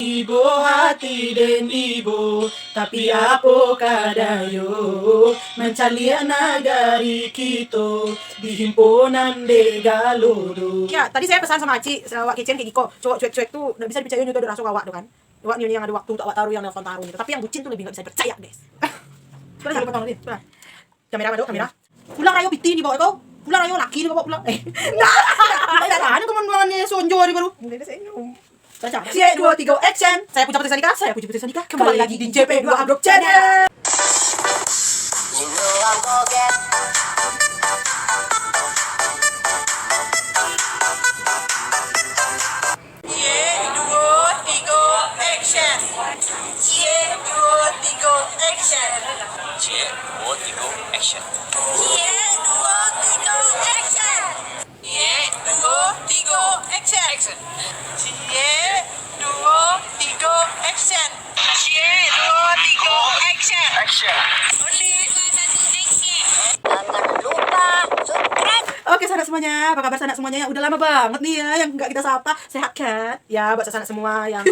Ibu hati dan ibu, tapi apa kadayo mencari nagari kita di himpunan de Galodo. Ya, tadi saya pesan sama Aci, Wak Kitchen kayak Giko. Cowok cuek-cuek tuh udah bisa dipercaya udah rasa awak tuh kan. Wak ini yang ada waktu untuk awak taruh yang nelfon taruh gitu. Tapi yang bucin tuh lebih enggak bisa dipercaya, guys. Coba jangan lupa tolong dia. Kamera mana? Kamera. Pulang rayo piti di bawah kau. Pulang rayo laki di bawah pulang. Nah, ada teman-temannya sonjo di baru. Baca. C2 3 action. Saya Puja Putri Sandika. Saya Puja Putri Sandika. Kembali lagi di JP2 Upload Channel. Oke sanak semuanya, apa kabar sanak semuanya yang udah lama banget nih ya yang nggak kita sapa, sehat kan? Ya buat sanak semua yang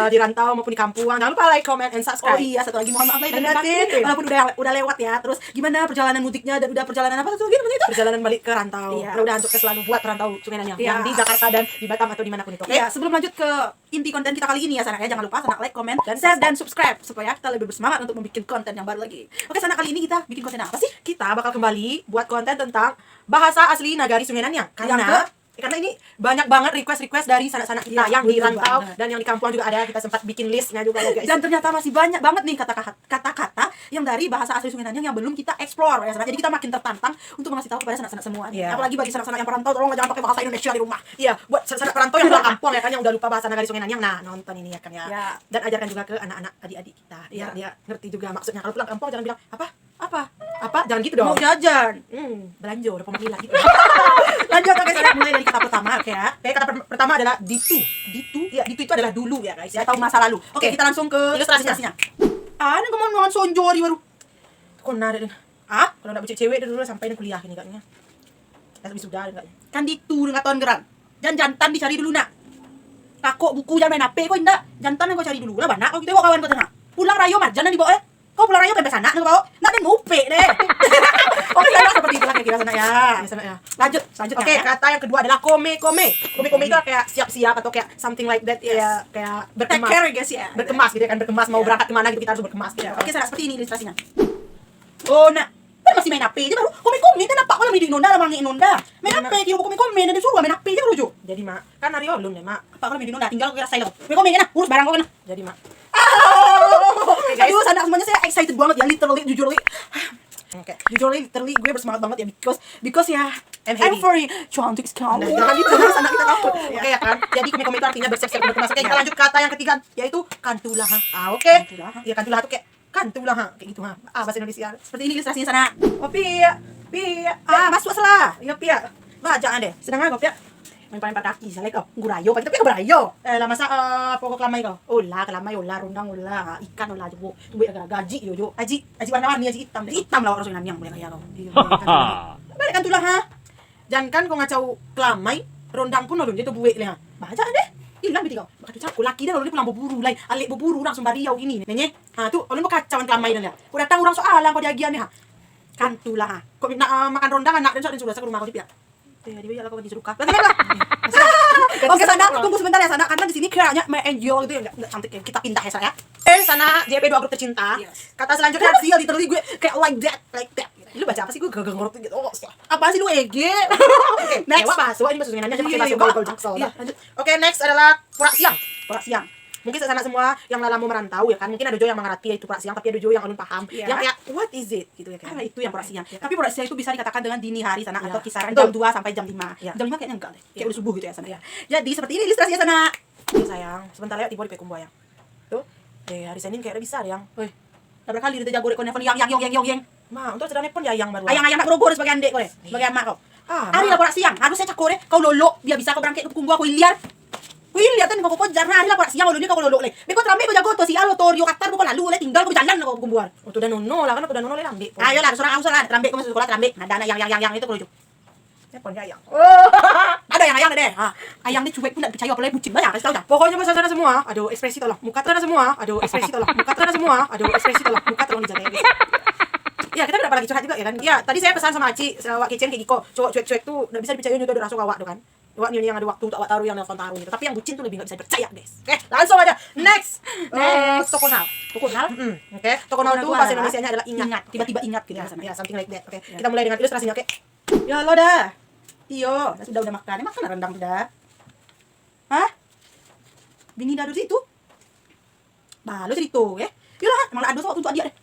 di rantau maupun di kampung, jangan lupa like, comment, and subscribe. Oh iya, satu lagi mohon maaf lahir dan batin, walaupun udah lewat ya. Terus gimana perjalanan mudiknya dan udah perjalanan apa tuh namanya itu? Perjalanan balik ke rantau. Iya. Mudah-mudahan sukses selalu buat perantau Sungai Nanyang yang di Jakarta dan di Batam atau dimanapun itu. Iya, sebelum lanjut ke inti konten kita kali ini ya sanak ya, jangan lupa sanak like, comment, dan share dan subscribe supaya kita lebih bersemangat untuk membuat konten yang baru lagi. Oke sanak, kali ini kita bikin konten apa sih? Kita bakal kembali buat konten tentang bahasa asli Nagari Sungai Nanyang. Karena ini banyak banget request dari sanak-sanak kita yang di rantau dan yang di kampung juga ada. Kita sempat bikin listnya juga ya guys. Dan ternyata masih banyak banget nih kata-kata yang dari bahasa asli Sungai Nanyang yang belum kita explore ya sanak. Jadi kita makin tertantang untuk mengasih tahu kepada sanak-sanak semua nih. Apalagi bagi sanak-sanak yang perantau, tolong jangan pakai bahasa Indonesia di rumah. Iya, buat sanak-sanak perantau yang pulang kampung ya kan, yang udah lupa bahasa Nagari Sungai Nanyang. Nah, nonton ini ya kan ya. Dan ajarkan juga ke anak-anak adik-adik kita. Biar dia ngerti juga maksudnya. Kalau pulang kampung jangan bilang apa jangan gitu dong. Mau jajan. Belanja udah pemanggilan gitu. Lanjut guys, kita mulai dari kata pertama ya. Kata pertama adalah ditu. Ya, ditu itu adalah dulu ya guys. Atau masa lalu. Oke, kita langsung ke ilustrasinya. Ini kemauan sonjori baru. Kok nada kalau nak bucik cewek dulu sampai di kuliah ini kayaknya. Tapi sudah enggak. Kan ditu dengan tahun geran. Dan jantan dicari dulu nak. Kakok buku jangan main HP kok indah. Jantan yang kau cari dulu lah banyak. Kau kita bawa kawan kau tengah. Pulang rayo marjan di bawah kau pulang rayo sampai sana kau nak dan ngupe deh. Oke, seperti itulah kira-kira sana ya. Lanjut. Oke, kata yang kedua adalah kome. Kome itu kayak siap-siap atau kayak something like that ya, kayak berkemas. Take care guys ya. Berkemas gitu kan, berkemas mau berangkat kemana gitu kita harus berkemas gitu. Oke, sana seperti ini ilustrasinya. Oh, nak. Kan masih main HP aja baru. Kome kan apa kalau di Inunda lah mangi Inunda. Main HP kira kome dan disuruh main HP aja baru jo. Jadi, Mak, kan Aryo belum deh, Mak. Apa kalau di Inunda tinggal kira saya lo. Kome kan urus barang kau kan. Jadi, Mak. Oke, guys. Aduh, sanak semuanya saya excited banget ya, literally. Oke, literally gue bersemangat banget ya because ya I'm very cantik sekali. Jangan gitu, anak kita takut. Oke ya kan. Jadi komen itu artinya bersiap-siap berkemas. Oke, kita lanjut ke kata yang ketiga yaitu kantulah. Oke. Ya kantulah itu kayak kantulah kayak gitu bahasa Indonesia. Seperti ini ilustrasinya sana. Oh, Pia. Masuk salah. Ya, Pia. Bacaan deh. Sedang apa, Pia? Main kaki salah kau. Ngurayo, tapi kau berayo. Lah masa pokok kelamai kau. Kelamai rundang ikan jo. Duit agak gaji jo. Aji warna-warni, aji hitam. Hitam lah orang Sungai Nanyang boleh kaya kau. Balik kan tulah jangan kan kau ngacau kelamai, rondang pun ulun dia tu buik lah. Baca deh. Hilang biti kau. Bakal cakap laki dah ulun pulang berburu lai. Alik berburu orang Sumbariau gini. Nenye. Tu ulun berkacauan kelamai dah. Kau datang orang soalan kau diagian ni Kan tulah Kau nak makan rondang anak dan sudah ke rumah kau dia. Dia biar kau disuruh kah. Oke, sana tunggu sebentar ya sana, karena di sini kayaknya menjual gitu ya enggak cantik ya. Kita pindah ya sana. Sana JP2 grup tercinta. Kata selanjutnya hasil literally gue kayak like that. Lu baca apa sih, gue gak ngerti gitu. Apa sih lu EG? Oke, next bahasa ini bahasa Sungai Nanyang pakai bahasa gaul jaksel. Oke, next adalah pura siang. Mungkin sana semua yang lama merantau ya kan, mungkin ada jo yang mengerti yaitu pura siang, tapi ada jo yang ulun paham yang kayak what is it gitu ya kan. Itu yang pura siang. Tapi pura siang itu bisa dikatakan dengan dini hari sana atau kisaran jam 2 sampai jam 5. Jam 5 kayaknya enggak deh. Kayak udah subuh gitu ya sana. Jadi seperti ini ilustrasinya sana. Sayang, sebentar lewat tiba di Pekumbo yang. Tuh. Hari Senin kayak udah bisa yang. Woi. Dah berkali dia jago rekon nelfon yang. Ma, untuk sedang nelfon yang baru. Ayang nak berogor sebagai andek kau deh. Sebagai emak kau. Hari lah pura siang. Harus saya cakor kau lolo biar bisa kau berangkat ke Pekumbo aku liar. Lihat kan kau jarna hari lah siang ulun ni kau lolo le. Beko trambe kau jago to si alo to Rio Qatar kau lalu le tinggal kau jalan kau kumbuan. Oh tu dah nono lah kan tu dah nono le lambe. Ayo lah seorang trambe kau masuk sekolah trambe. Ada anak yang itu kau lucu. Telepon ayang. Ada yang ayang deh. Ayang dia cuek pun enggak percaya apalagi bucin banyak, kasih tahu dah. Pokoknya bahasa sana semua. Aduh, ekspresi tolong. Muka sana semua. Aduh, ekspresi tolong. Muka sana semua. Aduh, ekspresi tolong. Muka tolong dijaga ya, guys. Ya, kita kenapa lagi curhat juga ya kan? Ya, tadi saya pesan sama Aci, awak kitchen kayak Giko. Cowok cuek-cuek tuh enggak bisa dipercaya itu udah rasuk awak tuh kan. Awak ni yang ada waktu untuk awak taruh yang nelfon taruh gitu. Tapi yang bucin tuh lebih enggak bisa dipercaya, guys. Oke, langsung aja. Next. Tokonal. Tokonal. Oke, Tokonal tuh bahasa Indonesianya adalah ingat. Tiba-tiba ingat gitu Ya, rasanya. ya, something like that. Oke, kita mulai dengan ilustrasinya, oke? Ya lo dah. Iyo, sudah makan. Makan rendang sudah. Hah? Bini dah duduk situ. Bah, lo cerita ya. Yalah, emang ada waktu untuk dia deh.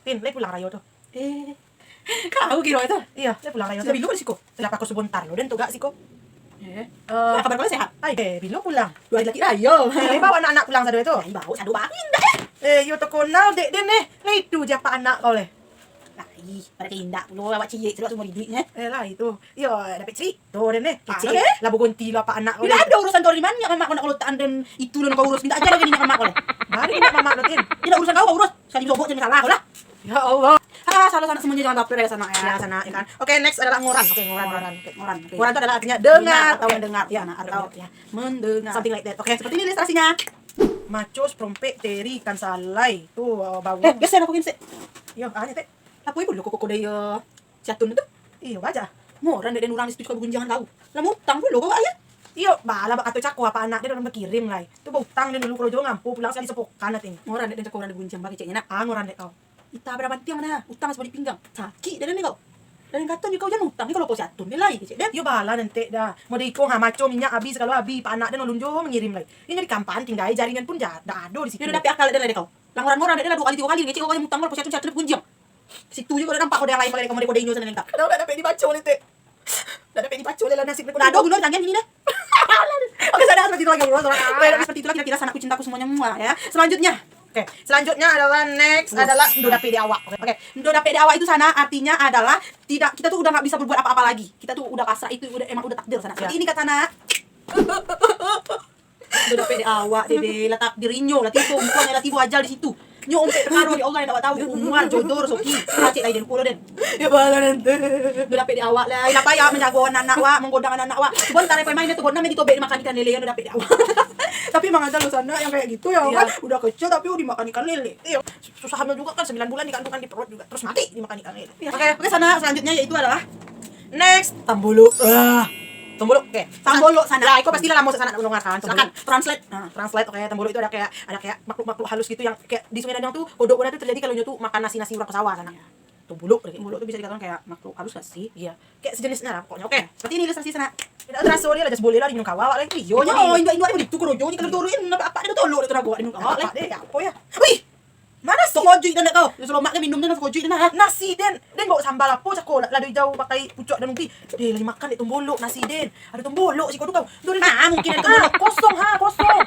Tin, le pulang rayo tuh. Kau kira itu? Iya, le pulang rayo Sudah tuh. bilu siko. Kenapa kau sebentar lo dan tuh gak sih kok? Kabar kau sehat? Ay, bilo pulang. Dua hari lagi ayo. Bawa anak-anak pulang sadu itu. Ay, bau sadu banget dah. Yo Tokonal dek den le itu je pak anak kau le. Ay, pada keindak lu awak cie sudah semua duitnya. Lah itu. Yo dapat cerita den Kecil. Labu gonti lah pak anak kau. Bila ada urusan kau di mana mama kau nak kelotaan dan itu lo kau urus minta aja lagi ni mama kau le. Mari nak mama lo tin. Tidak urusan kau urus. Sekali sobok jangan salah kau lah. Ya Allah. Salah sana semuanya jangan baper ya sana Ya sana ya kan. Oke, next adalah ngoran. Oke, ngoran. Ngoran. Ngoran itu adalah artinya dengar atau mendengar ya, atau ya. mendengar. Something like that. Oke, Seperti ini ilustrasinya. machos prompe teri kan salai tuh bau. Biasa aku ini. Yo, ane teh. Apa ibu lo kok dia jatun itu? Iyo baca. Moran dari orang di situ kau gunjangan tahu. Lah mutang dulu kau ayah. Iyo, bala bak atau cako apa anak dia orang berkirim lah. Itu bau utang dia dulu kalau jauh ngampu pulang sekali sepokan nanti. Moran dari kau orang gunjang bagi ceknya nak. Ngoran dek kau. Ita berapa tiang mana? Utang sebab di pinggang. Sakit dan ni kau. Dan kata ni kau jangan utang ni kalau kau jatun ni lagi cek dan. Yo bala nanti dah. Mau diiko maco minyak habis kalau habis pak anak dia nolun jauh mengirim lagi. Ini di kampan tinggal jaringan pun dah ada di situ. Dia udah dapat akal dan kau. Langoran-ngoran dia dah 2 kali 3 kali ngecek kau yang utang kalau jatun gunjang. Situ juga nampak kau yang lain pakai kau kode Indo sana lengkap. Dah dapat dibaca oleh teh. Dah dapat dibaca oleh lah nasib Udah ada guna tangan ini dah. Oke, saya seperti itu lagi ngobrol. Seperti itulah kira-kira anakku cintaku semuanya semua ya. Selanjutnya. Oke, selanjutnya adalah next adalah ndo dapat di awak. Oke, ndo dapet di awal itu sana artinya adalah tidak kita tuh udah nggak bisa berbuat apa-apa lagi. Kita tuh udah pasrah itu emang udah takdir sana. Seperti ini kata anak. Ndo dapet di awak dede lah takdir inyo lah tipu muka lah tipu ajal di situ. Nyo ompe terharu di Allah yang tak tahu umuan jodoh resoki. Acik lain pulo den. Ya bala nanti. Ndo dapet di awak lah. Apa ya menjago anak wa, menggodang anak wa. Sebentar apa main itu godam ditobek makan ikan lele ndo dapet di awak. Tapi emang ada lo sana yang kayak gitu ya Iya. kan. Udah kecil tapi udah dimakan ikan lele. Iya. Susah hamil juga kan 9 bulan dikandungkan di perut juga. Terus mati dimakan ikan lele. Oke, sana selanjutnya yaitu adalah Next Tambolo. Tambolo. Oke. Tambolo sana. Ya, Iko pastilah mau sana mendengarkan. Silakan translate. Translate oke. Tambolo itu ada kayak makhluk-makhluk halus gitu yang kayak di Sungai Danang tuh kodok itu terjadi kalau nyotu makan nasi-nasi orang pesawat sana. Tambolo. Tambolo itu bisa dikatakan kayak makhluk halus gak sih? Iya. Kayak sejenisnya lah pokoknya. Oke. Seperti ini ilustrasi sana. Tidak terasa dia lah just boleh lah di minum kawa lagi. Yo nyo, indo ada begitu kuro jo ni kalau turuin apa ada tolok itu rago minum kawak Apa deh? Apa ya? Wih. Mana sih kojui dan kau? Lu selalu makan minum dan kojui dan Nasi den bawa sambal apa cako lado hijau pakai pucuk dan mungkin dia lagi makan itu tombolo nasi den ada tombolo sih kau tuh kau dori mungkin ada tombolo kosong kosong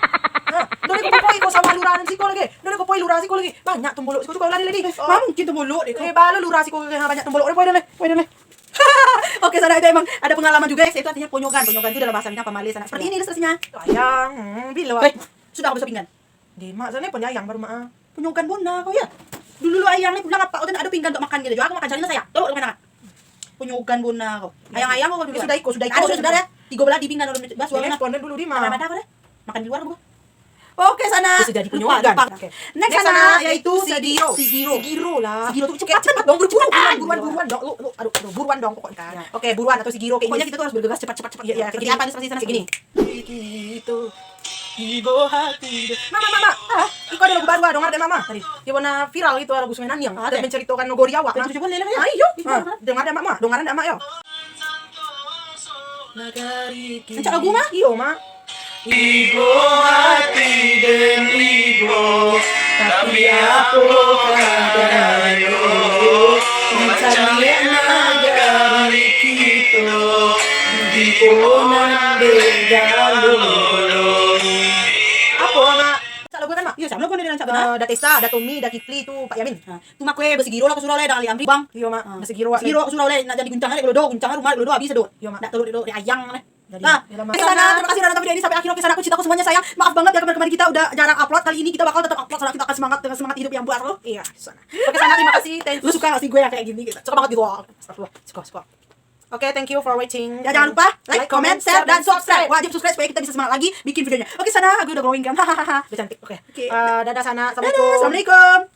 dori kau poi kau sama lurahan sih kau lagi dori kau poi lurah sih kau lagi banyak tombolo sih kau tuh kau lari mungkin tombolo deh balo lurah sih kau banyak tombolo poi dan Oke, sana itu emang ada pengalaman juga ya, itu artinya ponyogan. Ponyogan itu dalam bahasa Minang Pemalis sana. Seperti ini ilustrasinya. ayang bila Sudah aku bisa pinggan. di mak sana penyayang baru mak Ponyogan bona kau ya. Dulu ayang nih pulang apa? Oh, ada pinggan untuk makan gitu. Aku makan jalin saya. Tolong dengan tangan. Ponyogan bona kau. Ayang-ayang kau juga. sudah iko Sudah ya. 3 belah di pinggan udah bas suara responden dulu di mak Ada kau deh. Makan di luar aku. Oke, sana. Itu jadi ponyogan. Oke. Next sana yaitu Sigiro. Sigiro lah. Sigiro tuh cepat dong buruan dong. Lu aduh buruan dong pokoknya kan. Oke, buruan atau Sigiro kayak Pokoknya gini. kita tuh harus bergegas cepat. Iya, Seperti apa ilustrasi sana segini. Gitu. Ibu hati. Mama. Iko ada lagu baru dong ada mama tadi. Yang warna viral itu lagu Sungai Nanyang. Ada. Menceritakan Nogori awak. Coba lele ya. Ayo. Dengar ada mama, dengar ada mak yo. Baca lagu mah? Iyo mak. Ibu hati dan ibu, tapi aku kadayo mencari nagari kita di ponan begalolo. Apa mak? Cak lagu kan mak? Iya, sama lagu dengan cak benar. Ada Tessa, ada Tommy, ada Kipli itu Pak Yamin. Tu mak kue besigiro lah kesurau le dah ali amri bang. Iyo mak. Sigiro. Sigiro kesurau le nak jadi guncang le kalau do guncang rumah kalau do habis do. Iya, Mak. Nak telur do ayang le. Jadi, Nah, ya, Mak. ke sana terima kasih udah nonton video ini sampai akhir. Oke, sana aku cintaku semuanya sayang. Maaf banget ya kemarin kita udah jarang upload. Kali ini kita bakal tetap upload. Sana kita akan semangat dengan semangat hidup yang baru. Iya, sana. Oke, sana terima kasih. Lu suka gak sih gue yang kayak gini gitu? Suka banget gitu. Astagfirullah. Suka. Oke, thank you for watching. Ya jangan lupa like, comment, share, dan subscribe. Wajib subscribe supaya kita bisa semangat lagi bikin videonya. Oke sana, gue udah glowing kan. Udah cantik. Oke. Oke. Dadah sana. Dadah, Assalamualaikum. Assalamualaikum.